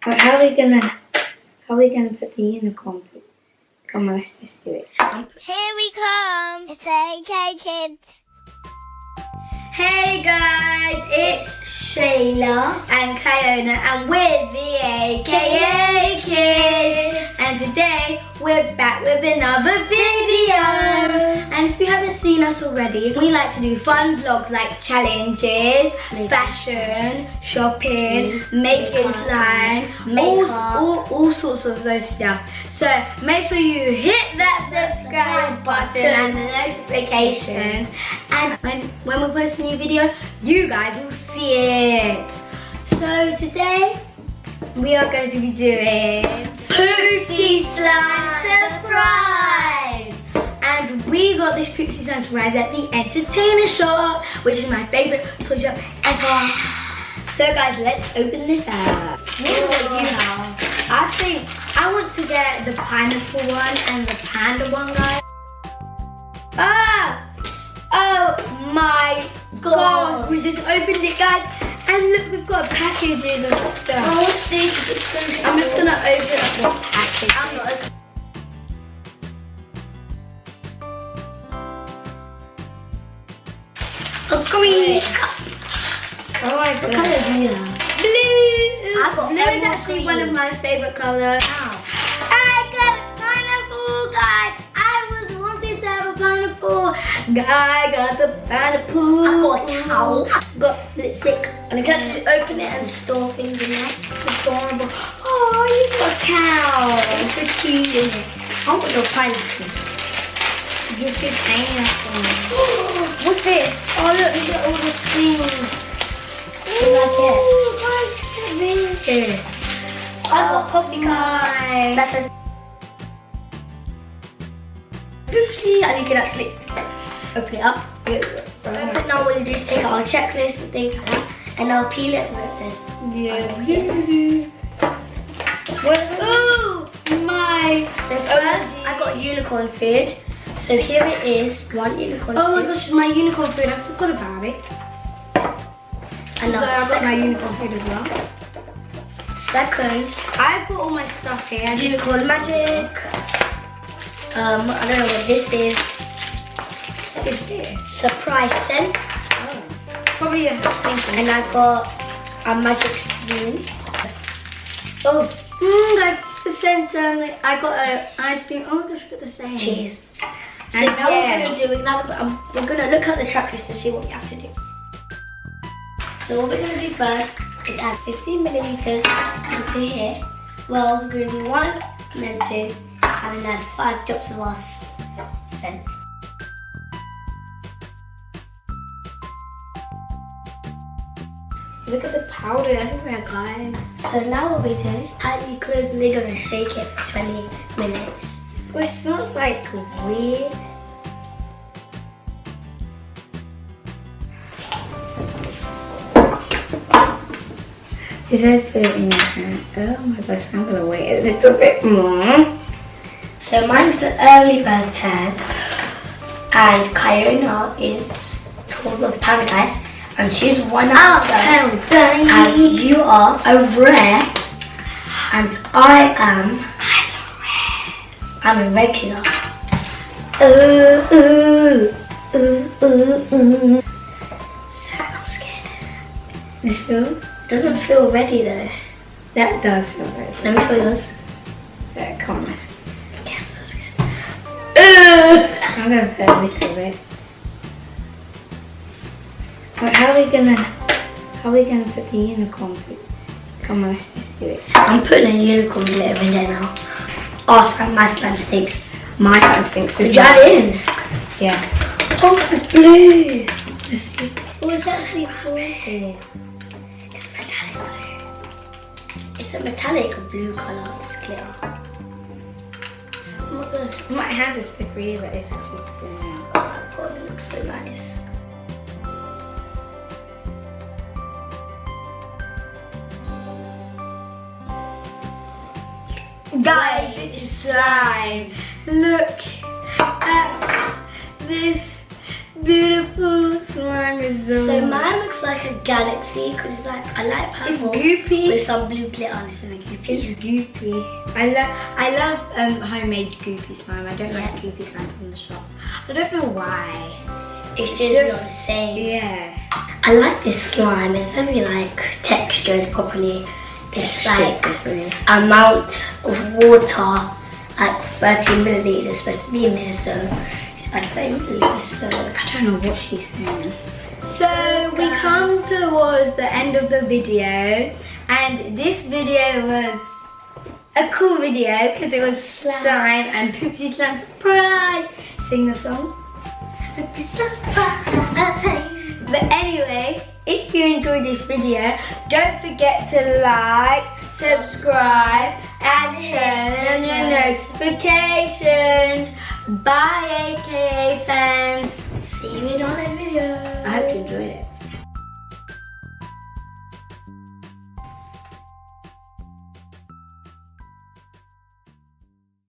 How are we gonna put the unicorn? Come on, let's just do it. Here we come. It's the AK Kids. Hey guys, it's Shayla and Kiona and we're the AKA Kids. And today we're back with another video. And if you haven't seen us already, we like to do fun vlogs like challenges, fashion, shopping, making slime, all sorts of those stuff. So make sure you hit that subscribe button and the notifications. And when we post a new video, you guys will see it. So today, we are going to be doing Poopsie Slime Surprise. And we got this Poopsie Slime Surprise at the Entertainer Shop, which is my favourite toy shop ever. So guys, let's open this up. What do you have? I think I want to get the pineapple one and the panda one, guys. Oh my god, we just opened it, guys, and look, we've got packages of stuff. Oh, what's this? It's so I'm just gonna open up the package. I'm not opening. Oh, green. Oh my What god. colour do you have? Blue. I've got Blue is everyone actually green. one of my favourite colours. I got a pineapple, guys. I was wanting to have a pineapple. I got the pineapple. I got a cow. Got lipstick. And I can actually open it and store things in there. It's adorable. Oh, you got a cow. It's so cute, isn't it? I want your pineapple. You see pineapple. What's this? Oh look, look at all the things. Ooh, guys, look at this. I got coffee cup. That says Poopsie, and you can actually open it up. But now what you do is take out our checklist and things like that, and I'll peel it where it says. Ooh, my. So first, I got unicorn food. So here it is, one unicorn Oh my food. gosh, my unicorn food. I forgot about it. And So now I've got my second, unicorn food as well. second, I've got all my stuff here. unicorn magic. I don't know what this is. What is this? Surprise scent. Oh. Probably a thing. And I got a magic spoon. Oh, Guys, the center. I got an ice cream. Oh my gosh, look at the same. cheese. So And now yeah. we're gonna look at the checklist to see what we have to do. So what we're gonna do first is add 15 milliliters into here. Well, we're gonna do 1 and then 2, and then add 5 drops of our scent. Look at the powder everywhere, guys. So now what we do, tightly close the lid and shake it for 20 minutes. Oh, it smells like weird. It says put it in your hand. Oh my gosh, I'm gonna wait a little bit more. So mine's the early bird chairs, and Kiona is Tools of Paradise, and she's 1 out of 10. And you are a rare, and I'm a regular. So I'm scared. This feel? Doesn't feel ready though. That does feel very Let me feel yours. Come on. Okay, I'm so scared. I'm gonna put a little bit. How are we gonna put the unicorn food? Come on, let's just do it. I'm putting a unicorn glitter in there now. Oh, my slime stinks. My slime stinks. Did you add it in? Yeah. Oh, it's blue. Let's see. Oh, it's actually blue. It's metallic blue. It's a metallic blue colour, this glitter. Oh my gosh. My hand is slippery, but it's actually blue now. Oh my god, it looks so nice. Guys, this is slime. Look at this beautiful slime So mine looks like a galaxy because it's like, I like purple. It's goopy. With some blue glitter. This is a goopy. It's goopy. I love homemade goopy slime. I don't like goopy slime from the shop. I don't know why. It's just not the same. Yeah. I like this slime. It's very like textured properly. It's like amount of water, like 30 milliliters is supposed to be in there, so just add 30 milliliters. So I don't know what she's saying. So we come towards the end of the video, and this video was a cool video because it was slime and Poopsie Slime Surprise. Sing the song. Poopsie Slime Surprise. But anyway, if you enjoyed this video, don't forget to like, subscribe, and turn on your notifications. Bye, AKA fans. See you in our next video. I hope you enjoyed it.